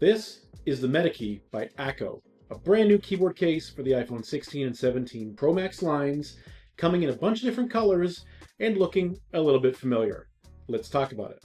This is the MetaKey by Akko, a brand new keyboard case for the iPhone 16 and 17 Pro Max lines, coming in a bunch of different colors and looking a little bit familiar. Let's talk about it.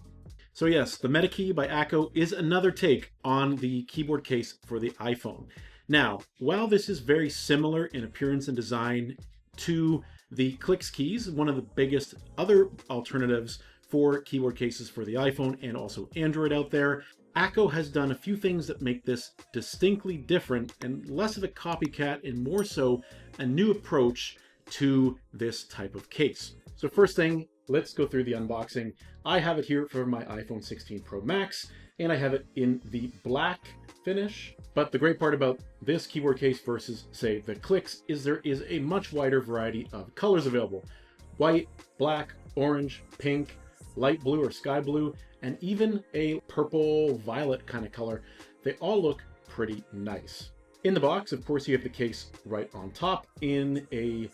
So yes, the MetaKey by Akko is another take on the keyboard case for the iPhone. Now, while this is very similar in appearance and design to the Clicks keys, one of the biggest other alternatives for keyboard cases for the iPhone and also Android out there, Akko has done a few things that make this distinctly different and less of a copycat and more so a new approach to this type of case. So first thing, let's go through the unboxing. I have it here for my iPhone 16 Pro Max, and I have it in the black finish. But the great part about this keyboard case versus, say, the Clicks is there is a much wider variety of colors available. White, black, orange, pink, light blue or sky blue, and even a purple violet kind of color. They all look pretty nice. In the box, of course, you have the case right on top in a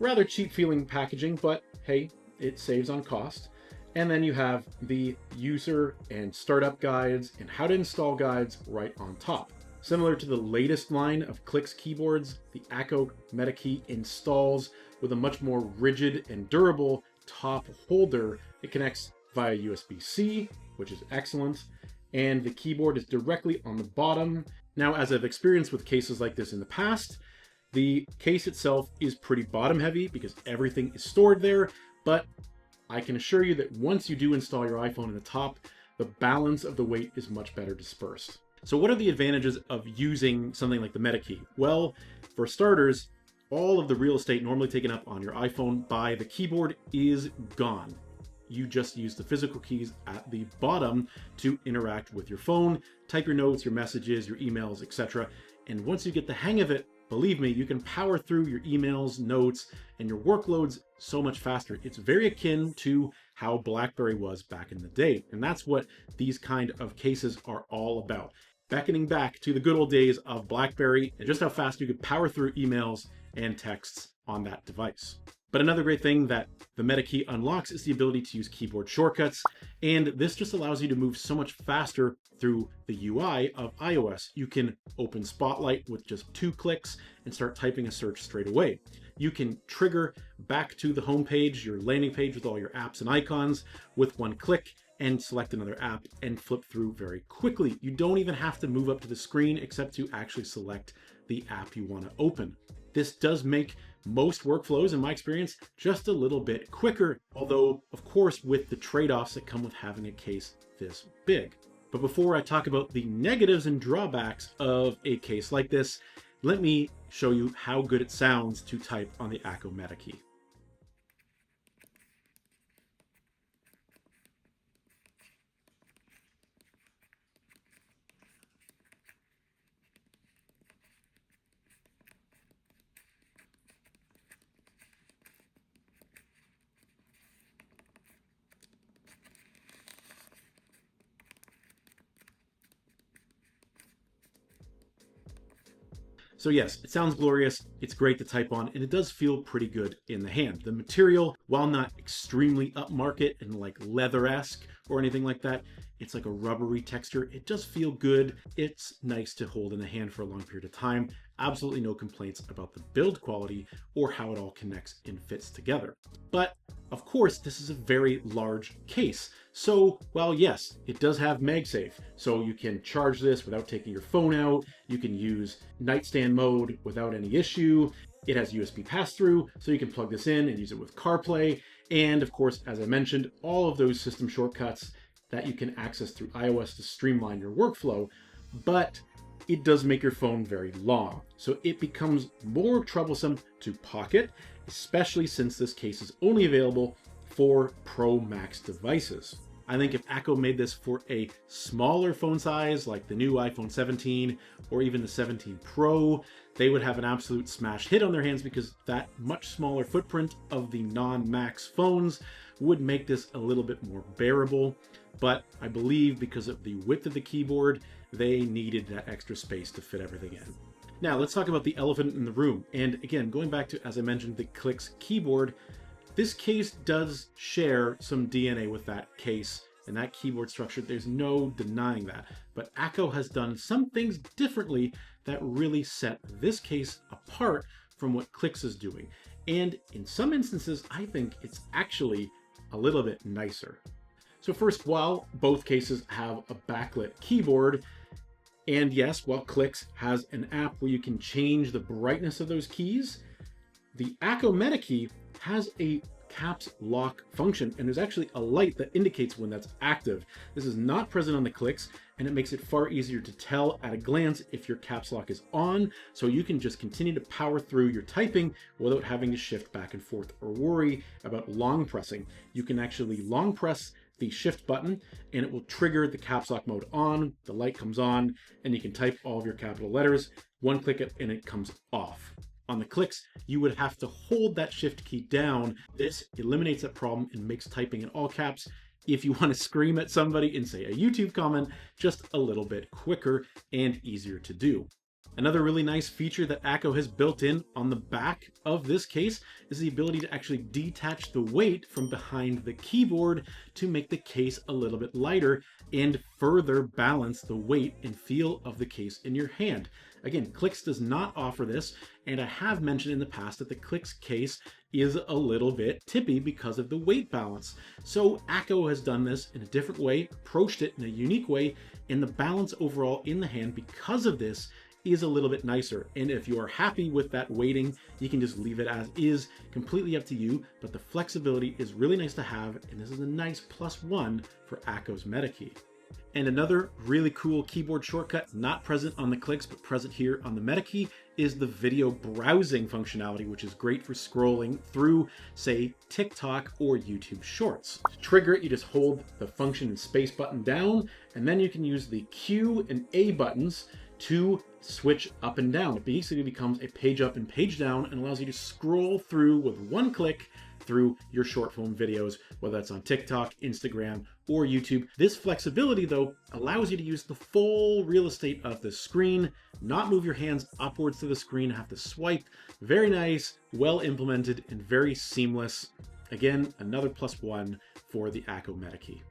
rather cheap feeling packaging, but hey, it saves on cost. And then you have the user and startup guides and how to install guides right on top. Similar to the latest line of Clicks keyboards, the Akko MetaKey installs with a much more rigid and durable top holder. It connects via USB-C, which is excellent, and the keyboard is directly on the bottom. Now, as I've experienced with cases like this in the past, the case itself is pretty bottom heavy because everything is stored there, but I can assure you that once you do install your iPhone in the top, the balance of the weight is much better dispersed. So what are the advantages of using something like the MetaKey? Well, for starters, all of the real estate normally taken up on your iPhone by the keyboard is gone. You just use the physical keys at the bottom to interact with your phone, type your notes, your messages, your emails, etc. And once you get the hang of it, believe me, you can power through your emails, notes, and your workloads so much faster. It's very akin to how BlackBerry was back in the day. And that's what these kind of cases are all about. Beckoning back to the good old days of BlackBerry and just how fast you could power through emails and texts on that device. But another great thing that the MetaKey unlocks is the ability to use keyboard shortcuts, and this just allows you to move so much faster through the UI of iOS. You can open Spotlight with just 2 clicks and start typing a search straight away. You can trigger back to the home page, your landing page with all your apps and icons with 1 click and select another app and flip through very quickly. You don't even have to move up to the screen except to actually select the app you want to open. This does make most workflows, in my experience, just a little bit quicker, although, of course, with the trade-offs that come with having a case this big. But before I talk about the negatives and drawbacks of a case like this, let me show you how good it sounds to type on the Akko MetaKey. So yes, it sounds glorious, it's great to type on, and it does feel pretty good in the hand. The material, while not extremely upmarket and like leather-esque or anything like that, it's like a rubbery texture. It does feel good. It's nice to hold in the hand for a long period of time. Absolutely no complaints about the build quality or how it all connects and fits together. But of course, this is a very large case. So while yes, it does have MagSafe, so you can charge this without taking your phone out. You can use nightstand mode without any issue. It has USB pass-through, so you can plug this in and use it with CarPlay. And of course, as I mentioned, all of those system shortcuts that you can access through iOS to streamline your workflow, but it does make your phone very long. So it becomes more troublesome to pocket, especially since this case is only available for Pro Max devices. I think if Akko made this for a smaller phone size, like the new iPhone 17 or even the 17 Pro, they would have an absolute smash hit on their hands because that much smaller footprint of the non-Max phones would make this a little bit more bearable. But I believe because of the width of the keyboard, they needed that extra space to fit everything in. Now let's talk about the elephant in the room. And again, going back to, as I mentioned, the Clicks keyboard, this case does share some DNA with that case and that keyboard structure, there's no denying that. But Akko has done some things differently that really set this case apart from what Clicks is doing. And in some instances, I think it's actually a little bit nicer. So first, while both cases have a backlit keyboard, and yes, while Clicks has an app where you can change the brightness of those keys, the Akko MetaKey has a caps lock function, and there's actually a light that indicates when that's active. This is not present on the Clicks, and it makes it far easier to tell at a glance if your caps lock is on, so you can just continue to power through your typing without having to shift back and forth or worry about long pressing. You can actually long press the shift button and it will trigger the caps lock mode on, the light comes on, and you can type all of your capital letters, one click it and it comes off. On the Clicks, you would have to hold that shift key down. This eliminates that problem and makes typing in all caps, if you want to scream at somebody in, say, a YouTube comment, just a little bit quicker and easier to do. Another really nice feature that Akko has built in on the back of this case is the ability to actually detach the weight from behind the keyboard to make the case a little bit lighter and further balance the weight and feel of the case in your hand. Again, Clicks does not offer this, and I have mentioned in the past that the Clicks case is a little bit tippy because of the weight balance. So Akko has done this in a different way, approached it in a unique way, and the balance overall in the hand because of this is a little bit nicer. And if you are happy with that weighting, you can just leave it as is, completely up to you, but the flexibility is really nice to have, and this is a nice +1 for Akko's MetaKey. And another really cool keyboard shortcut not present on the Clicks but present here on the MetaKey is the video browsing functionality, which is great for scrolling through, say, TikTok or YouTube Shorts. To trigger it, you just hold the function and space button down, and then you can use the Q and A buttons to switch up and down. It basically becomes a page up and page down and allows you to scroll through with one click through your short form videos, whether that's on TikTok, Instagram, or YouTube. This flexibility, though, allows you to use the full real estate of the screen, not move your hands upwards to the screen, have to swipe. Very nice, well implemented, and very seamless. Again, another +1 for the Akko MetaKey.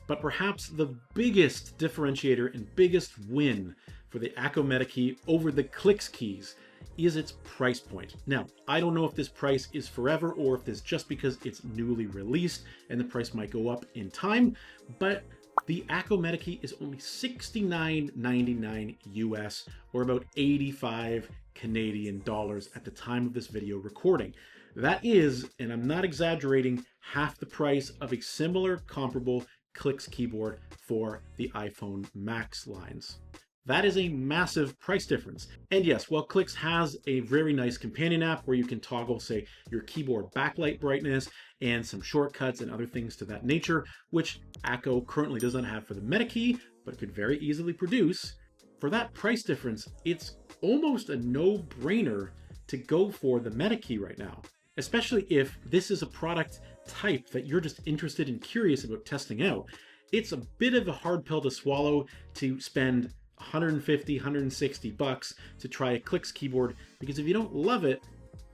But perhaps the biggest differentiator and biggest win for the Akko MetaKey over the Clicks keys is its price point. Now, I don't know if this price is forever or if this just because it's newly released and the price might go up in time, but the Akko MetaKey is only $69.99 US, or about 85 Canadian dollars at the time of this video recording. That is, and I'm not exaggerating, half the price of a similar comparable Clicks keyboard for the iPhone Max lines. That is a massive price difference. And yes, while Clicks has a very nice companion app where you can toggle, say, your keyboard backlight brightness and some shortcuts and other things to that nature, which Akko currently does not have for the MetaKey, but could very easily produce, for that price difference, it's almost a no-brainer to go for the MetaKey right now. Especially if this is a product type that you're just interested and curious about testing out. It's a bit of a hard pill to swallow to spend 150, 160 bucks to try a Clicks keyboard, because if you don't love it,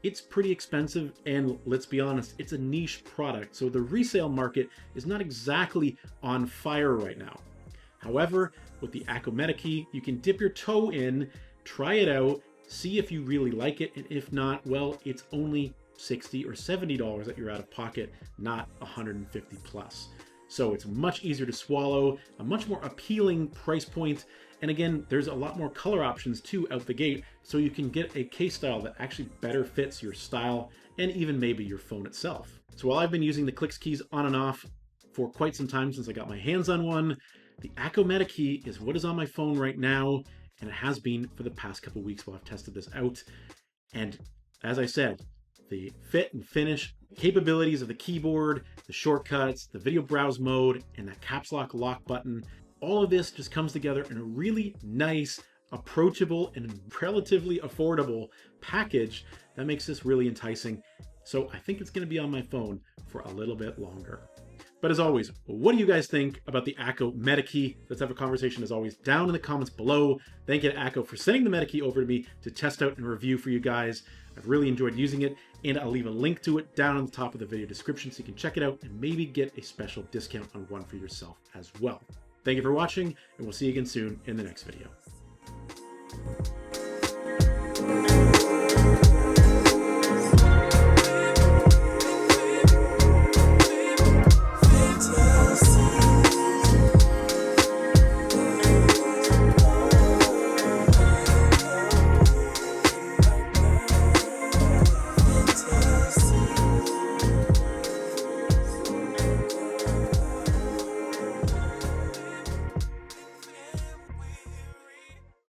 it's pretty expensive, and let's be honest, it's a niche product, so the resale market is not exactly on fire right now. However, with the Akko MetaKey, you can dip your toe in, try it out, see if you really like it, and if not, well, it's only $60 or $70 that you're out of pocket, not 150 plus. So it's much easier to swallow, a much more appealing price point, and again, there's a lot more color options too out the gate, so you can get a case style that actually better fits your style and even maybe your phone itself. So while I've been using the Clicks keys on and off for quite some time since I got my hands on one, the Akko MetaKey is what is on my phone right now, and it has been for the past couple weeks while I've tested this out. And as I said, the fit and finish capabilities of the keyboard, the shortcuts, the video browse mode, and that caps lock button, all of this just comes together in a really nice, approachable, and relatively affordable package that makes this really enticing. So I think it's going to be on my phone for a little bit longer. But as always, what do you guys think about the Akko MetaKey? Let's have a conversation as always down in the comments below. Thank you to Akko for sending the MetaKey over to me to test out and review for you guys. I've really enjoyed using it, and I'll leave a link to it down on the top of the video description so you can check it out and maybe get a special discount on one for yourself as well. Thank you for watching, and we'll see you again soon in the next video.